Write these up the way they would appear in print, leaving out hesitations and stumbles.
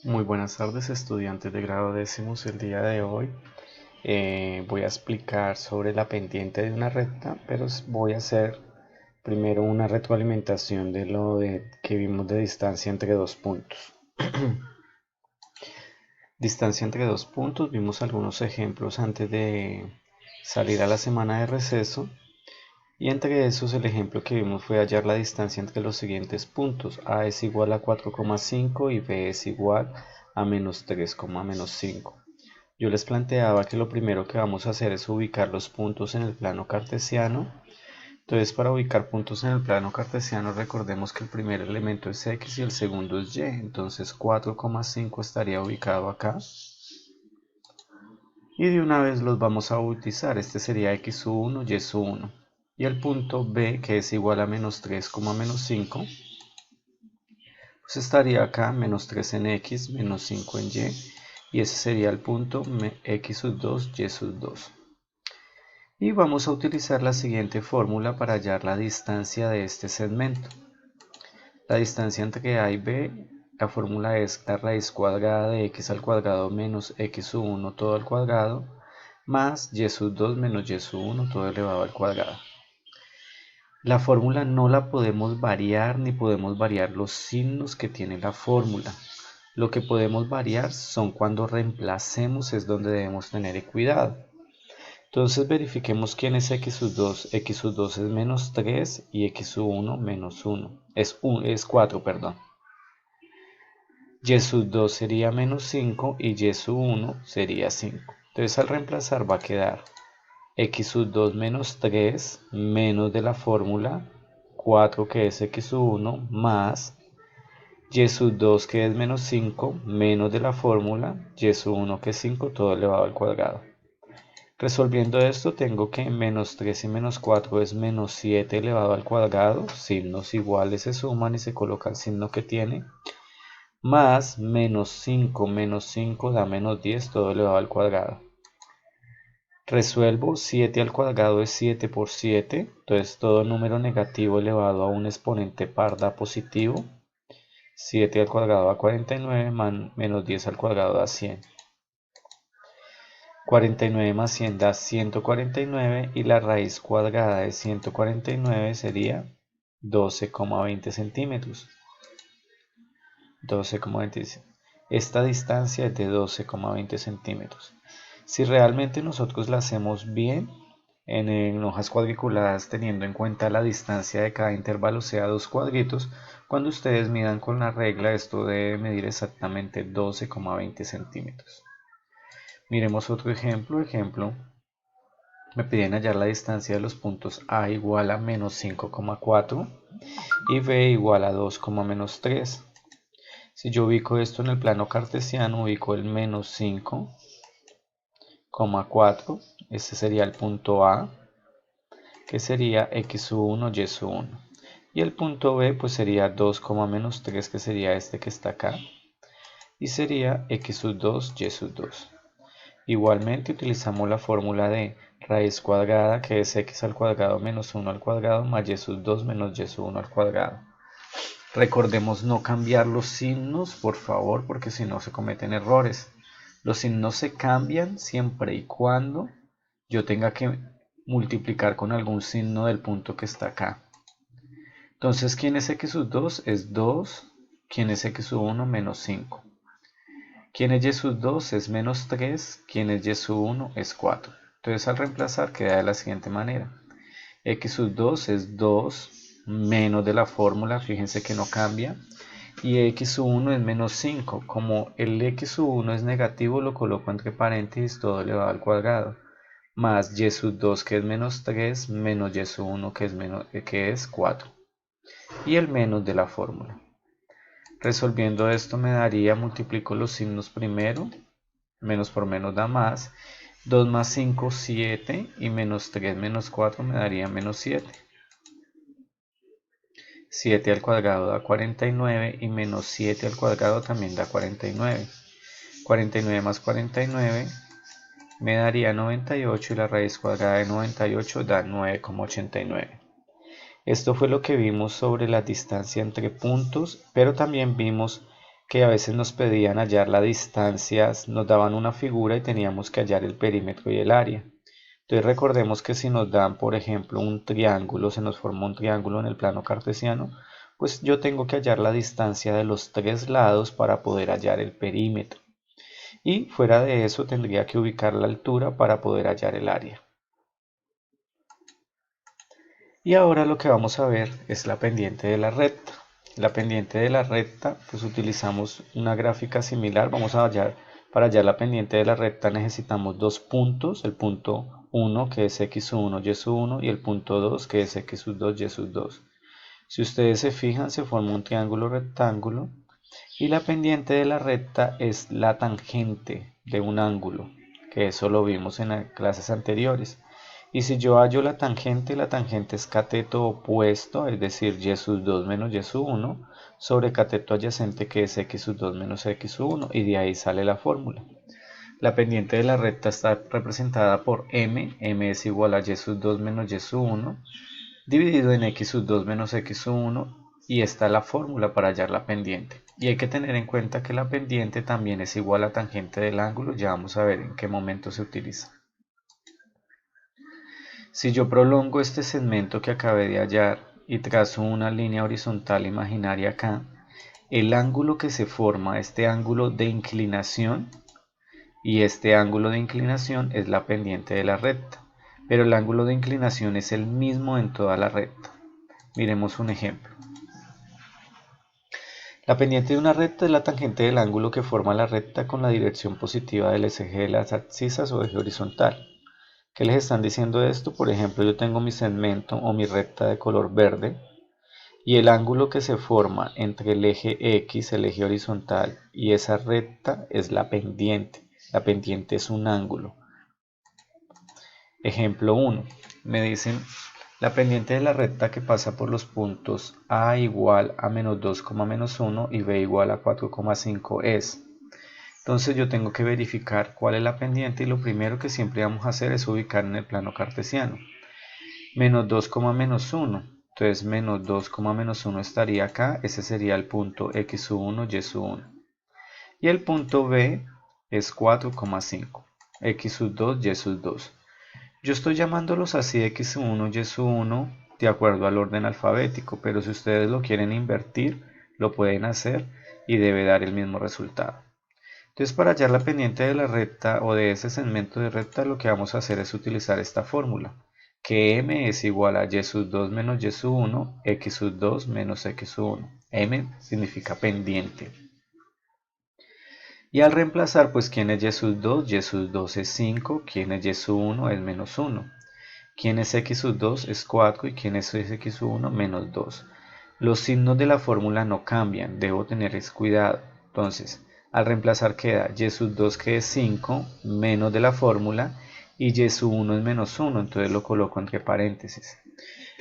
Muy buenas tardes, estudiantes de grado décimos. El día de hoy voy a explicar sobre la pendiente de una recta, pero voy a hacer primero una retroalimentación de que vimos de distancia entre dos puntos. Distancia entre dos puntos, vimos algunos ejemplos antes de salir a la semana de receso. Y entre esos el ejemplo que vimos fue hallar la distancia entre los siguientes puntos. A es igual a 4,5 y B es igual a menos 3, menos 5. Yo les planteaba que lo primero que vamos a hacer es ubicar los puntos en el plano cartesiano. Entonces, para ubicar puntos en el plano cartesiano, recordemos que el primer elemento es X y el segundo es Y. Entonces 4,5 estaría ubicado acá. Y de una vez los vamos a bautizar. Este sería X1, Y1. Y el punto B, que es igual a menos 3, menos 5, pues estaría acá, menos 3 en X, menos 5 en Y. Y ese sería el punto X sub 2, Y sub 2. Y vamos a utilizar la siguiente fórmula para hallar la distancia de este segmento. La distancia entre A y B, la fórmula es la raíz cuadrada de x al cuadrado menos x sub 1 todo al cuadrado más y sub 2 menos y sub 1 todo elevado al cuadrado. La fórmula no la podemos variar ni podemos variar los signos que tiene la fórmula. Lo que podemos variar son cuando reemplacemos, es donde debemos tener cuidado. Entonces verifiquemos quién es x sub 2. X sub 2 es menos 3 y x sub 1 menos 1. Es 4, perdón. Y sub 2 sería menos 5 y y sub 1 sería 5. Entonces al reemplazar va a quedar x sub 2 menos 3 menos de la fórmula 4 que es x sub 1 más y sub 2 que es menos 5 menos de la fórmula y sub 1 que es 5 todo elevado al cuadrado. Resolviendo esto tengo que menos 3 y menos 4 es menos 7 elevado al cuadrado, signos iguales se suman y se coloca el signo que tiene, más menos 5 da menos 10 todo elevado al cuadrado. Resuelvo, 7 al cuadrado es 7 por 7, entonces todo número negativo elevado a un exponente par da positivo. 7 al cuadrado da 49, menos 10 al cuadrado da 100. 49 más 100 da 149 y la raíz cuadrada de 149 sería 12,20 centímetros. 12,20. Esta distancia es de 12,20 centímetros. Si realmente nosotros la hacemos bien, en hojas cuadriculadas teniendo en cuenta la distancia de cada intervalo sea dos cuadritos, cuando ustedes midan con la regla esto debe medir exactamente 12,20 centímetros. Miremos otro ejemplo. Me piden hallar la distancia de los puntos A igual a menos 5,4 y B igual a 2,3. Si yo ubico esto en el plano cartesiano, ubico el menos 5,4, este sería el punto A, que sería x sub 1, y sub 1. Y el punto B pues sería 2,3, que sería este que está acá, y sería x sub 2, y sub 2. Igualmente utilizamos la fórmula de raíz cuadrada, que es x al cuadrado menos 1 al cuadrado más y sub 2 menos y sub 1 al cuadrado. Recordemos no cambiar los signos, por favor, porque si no se cometen errores. Los signos se cambian siempre y cuando yo tenga que multiplicar con algún signo del punto que está acá. Entonces, ¿quién es x sub 2? Es 2. ¿Quién es x sub 1? Menos 5. ¿Quién es y sub 2? Es menos 3. ¿Quién es y sub 1? Es 4. Entonces, al reemplazar queda de la siguiente manera. X sub 2 es 2 menos de la fórmula, fíjense que no cambia. Y x sub 1 es menos 5. Como el x sub 1 es negativo, lo coloco entre paréntesis todo elevado al cuadrado. Más y sub 2 que es menos 3, menos y sub 1 que es 4. Y el menos de la fórmula. Resolviendo esto me daría, multiplico los signos primero, menos por menos da más. 2 más 5, 7, y menos 3 menos 4 me daría menos 7. 7 al cuadrado da 49 y menos 7 al cuadrado también da 49. 49 más 49 me daría 98 y la raíz cuadrada de 98 da 9,89. Esto fue lo que vimos sobre la distancia entre puntos, pero también vimos que a veces nos pedían hallar las distancias, nos daban una figura y teníamos que hallar el perímetro y el área. Entonces recordemos que si nos dan, por ejemplo, un triángulo, se nos forma un triángulo en el plano cartesiano, pues yo tengo que hallar la distancia de los tres lados para poder hallar el perímetro. Y fuera de eso tendría que ubicar la altura para poder hallar el área. Y ahora lo que vamos a ver es la pendiente de la recta. La pendiente de la recta, pues utilizamos una gráfica similar. Vamos a hallar, para hallar la pendiente de la recta necesitamos dos puntos, el punto 1 que es x1, y1 y el punto 2 que es x2, y2. Si ustedes se fijan, se forma un triángulo rectángulo y la pendiente de la recta es la tangente de un ángulo, que eso lo vimos en las clases anteriores. Y si yo hallo la tangente es cateto opuesto, es decir, y sub 2 menos y sub 1, sobre cateto adyacente que es x sub 2 menos x sub 1, y de ahí sale la fórmula. La pendiente de la recta está representada por m es igual a y sub 2 menos y sub 1, dividido en x sub 2 menos x sub 1, y está la fórmula para hallar la pendiente. Y hay que tener en cuenta que la pendiente también es igual a tangente del ángulo, ya vamos a ver en qué momento se utiliza. Si yo prolongo este segmento que acabé de hallar y trazo una línea horizontal imaginaria acá, el ángulo que se forma, este ángulo de inclinación, y este ángulo de inclinación es la pendiente de la recta, pero el ángulo de inclinación es el mismo en toda la recta. Miremos un ejemplo. La pendiente de una recta es la tangente del ángulo que forma la recta con la dirección positiva del eje de las abscisas o eje horizontal. ¿Qué les están diciendo esto? Por ejemplo, yo tengo mi segmento o mi recta de color verde y el ángulo que se forma entre el eje X, el eje horizontal, y esa recta es la pendiente. La pendiente es un ángulo. Ejemplo 1. Me dicen la pendiente de la recta que pasa por los puntos A igual a menos 2, menos 1 y B igual a 4,5 es. Entonces yo tengo que verificar cuál es la pendiente y lo primero que siempre vamos a hacer es ubicar en el plano cartesiano. Menos 2, menos 1. Entonces menos 2, menos 1 estaría acá. Ese sería el punto x1, y1. Y el punto B es 4,5. x2, y2. Yo estoy llamándolos así x1, y1 de acuerdo al orden alfabético, pero si ustedes lo quieren invertir, lo pueden hacer y debe dar el mismo resultado. Entonces, para hallar la pendiente de la recta o de ese segmento de recta, lo que vamos a hacer es utilizar esta fórmula, que m es igual a y sub 2 menos y sub 1, x sub 2 menos x sub 1. M significa pendiente. Y al reemplazar, pues, ¿quién es y sub 2? Y sub 2 es 5, ¿quién es y sub 1? Es menos 1. ¿Quién es x sub 2? Es 4 y ¿quién es x sub 1? Menos 2. Los signos de la fórmula no cambian, debo tener cuidado. Entonces, al reemplazar queda y sub 2 que es 5 menos de la fórmula y y sub 1 es menos 1, entonces lo coloco entre paréntesis.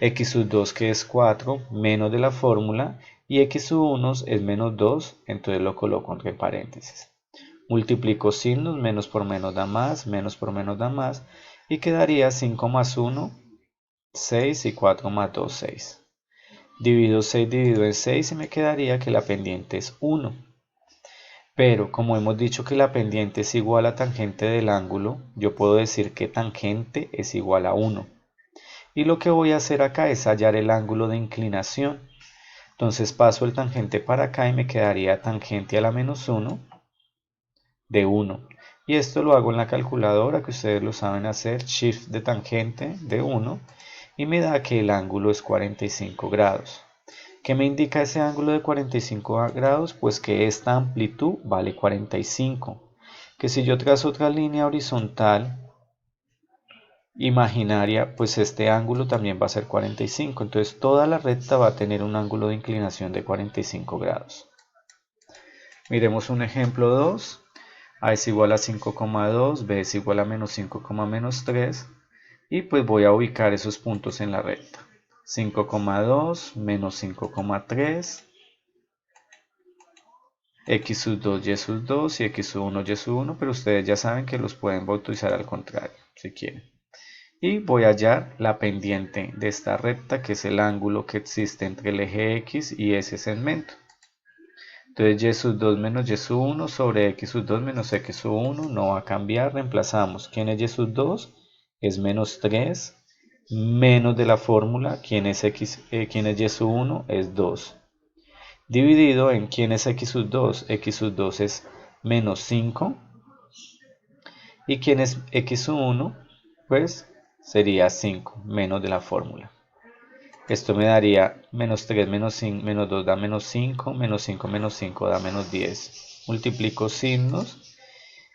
X sub 2 que es 4 menos de la fórmula y x sub 1 es menos 2, entonces lo coloco entre paréntesis. Multiplico signos, menos por menos da más, menos por menos da más, y quedaría 5 más 1, 6 y 4 más 2, 6. Divido 6 dividido en 6 y me quedaría que la pendiente es 1. Pero como hemos dicho que la pendiente es igual a tangente del ángulo, yo puedo decir que tangente es igual a 1. Y lo que voy a hacer acá es hallar el ángulo de inclinación. Entonces paso el tangente para acá y me quedaría tangente a la menos 1 de 1. Y esto lo hago en la calculadora, que ustedes lo saben hacer, shift de tangente de 1, y me da que el ángulo es 45 grados. ¿Qué me indica ese ángulo de 45 grados? Pues que esta amplitud vale 45. Que si yo trazo otra línea horizontal imaginaria, pues este ángulo también va a ser 45. Entonces toda la recta va a tener un ángulo de inclinación de 45 grados. Miremos un ejemplo 2. A es igual a 5,2, B es igual a menos 5, menos 3. Y pues voy a ubicar esos puntos en la recta. 5,2 menos 5,3, x sub 2, y sub 2 y x sub 1, y sub 1, pero ustedes ya saben que los pueden bautizar al contrario, si quieren. Y voy a hallar la pendiente de esta recta, que es el ángulo que existe entre el eje X y ese segmento. Entonces y sub 2 menos y sub 1 sobre x sub 2 menos x sub 1 no va a cambiar, reemplazamos. ¿Quién es y sub 2? Es menos 3 menos de la fórmula. ¿Quién es y sub 1? Es 2. Dividido en quién es x sub 2. X sub 2 es menos 5. ¿Y quién es x sub 1? Pues sería 5 menos de la fórmula. Esto me daría menos 3 menos 5, menos 2 da menos 5, menos 5 menos 5 da menos 10. Multiplico signos,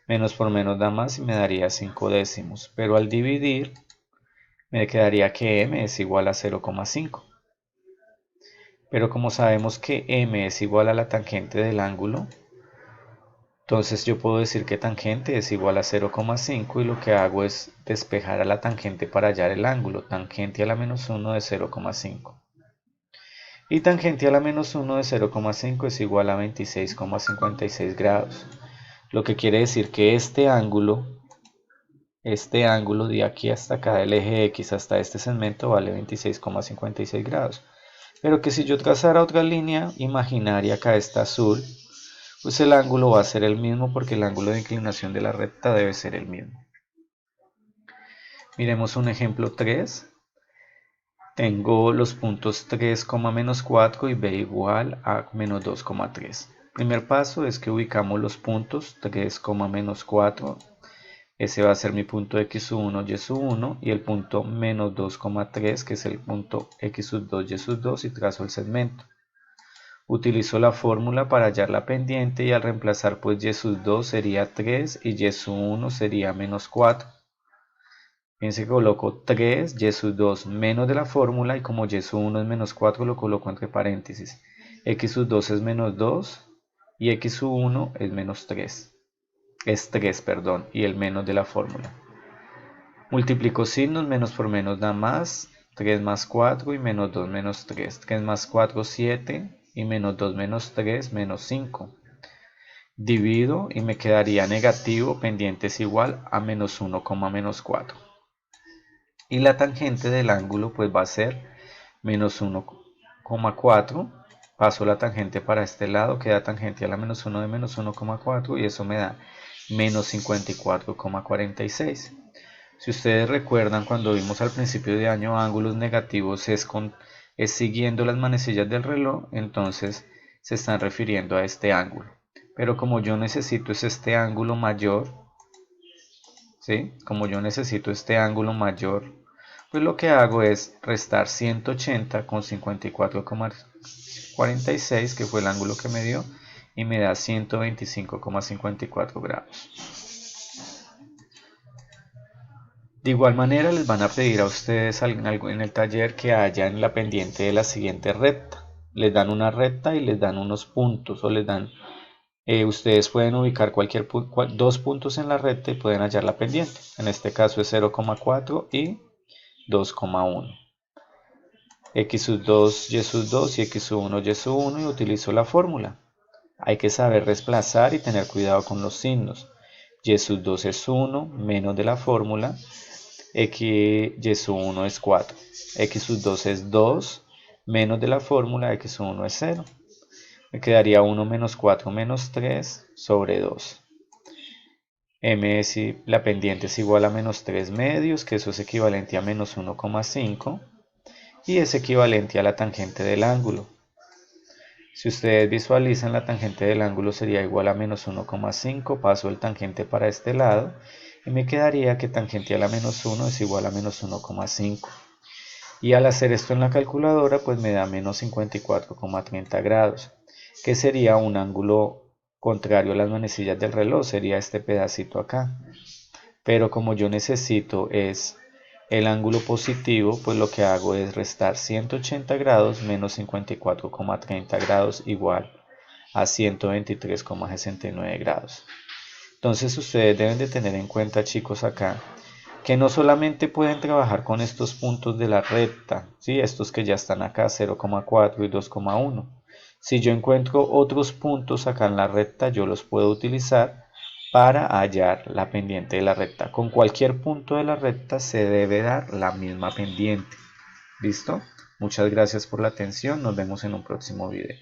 menos por menos da más y me daría 5 décimos. Pero al dividir, me quedaría que m es igual a 0,5. Pero como sabemos que m es igual a la tangente del ángulo, entonces yo puedo decir que tangente es igual a 0,5 y lo que hago es despejar a la tangente para hallar el ángulo. Tangente a la menos 1 de 0,5. Y tangente a la menos 1 de 0,5 es igual a 26,56 grados. Lo que quiere decir que este ángulo de aquí hasta acá, del eje X hasta este segmento, vale 26,56 grados. Pero que si yo trazara otra línea imaginaria, acá está azul, pues el ángulo va a ser el mismo porque el ángulo de inclinación de la recta debe ser el mismo. Miremos un ejemplo 3. Tengo los puntos 3, menos 4 y b igual a menos 2,3. Primer paso es que ubicamos los puntos 3, menos 4. Ese va a ser mi punto x sub 1, y sub 1 y el punto menos 2,3 que es el punto x sub 2, y sub 2 y trazo el segmento. Utilizo la fórmula para hallar la pendiente y al reemplazar pues y sub 2 sería 3 y y sub 1 sería menos 4. Fíjense que coloco 3, y sub 2 menos de la fórmula y como y sub 1 es menos 4 lo coloco entre paréntesis. X sub 2 es menos 2 y x sub 1 es menos 3. Es 3, perdón, y el menos de la fórmula. Multiplico signos, menos por menos da más. 3 más 4 y menos 2 menos 3. 3 más 4, 7 y menos 2 menos 3 menos 5. Divido y me quedaría negativo, pendiente es igual a menos 1, menos 4. Y la tangente del ángulo pues va a ser menos 1,4. Paso la tangente para este lado, queda tangente a la menos 1 de menos 1,4 y eso me da menos 54,46. Si ustedes recuerdan cuando vimos al principio de año ángulos negativos es siguiendo las manecillas del reloj, entonces se están refiriendo a este ángulo. Pero como yo necesito este ángulo mayor, ¿sí? Como yo necesito este ángulo mayor, pues lo que hago es restar 180 con 54,46, que fue el ángulo que me dio, y me da 125,54 grados. De igual manera les van a pedir a ustedes algo en el taller que hallan la pendiente de la siguiente recta. Les dan una recta y les dan unos puntos o les dan... ustedes pueden ubicar dos puntos en la recta y pueden hallar la pendiente. En este caso es 0,4 y 2,1. X sub 2, y sub 2 y x sub 1, y sub 1 y utilizo la fórmula. Hay que saber desplazar y tener cuidado con los signos. Y sub 2 es 1 menos de la fórmula. Y sub 1 es 4. X sub 2 es 2 menos de la fórmula. X sub 1 es 0. Me quedaría 1 menos 4 menos 3 sobre 2. M es la pendiente es igual a menos 3 medios, que eso es equivalente a menos 1,5. Y es equivalente a la tangente del ángulo. Si ustedes visualizan, la tangente del ángulo sería igual a menos 1,5, paso el tangente para este lado y me quedaría que tangente a la menos 1 es igual a menos 1,5. Y al hacer esto en la calculadora pues me da menos 54,30 grados, que sería un ángulo contrario a las manecillas del reloj, sería este pedacito acá. Pero como yo necesito es el ángulo positivo, pues lo que hago es restar 180 grados menos 54,30 grados igual a 123,69 grados. Entonces ustedes deben de tener en cuenta, chicos, acá que no solamente pueden trabajar con estos puntos de la recta, ¿sí? Estos que ya están acá, 0,4 y 2,1. Si yo encuentro otros puntos acá en la recta, yo los puedo utilizar para hallar la pendiente de la recta. Con cualquier punto de la recta se debe dar la misma pendiente. ¿Listo? Muchas gracias por la atención. Nos vemos en un próximo video.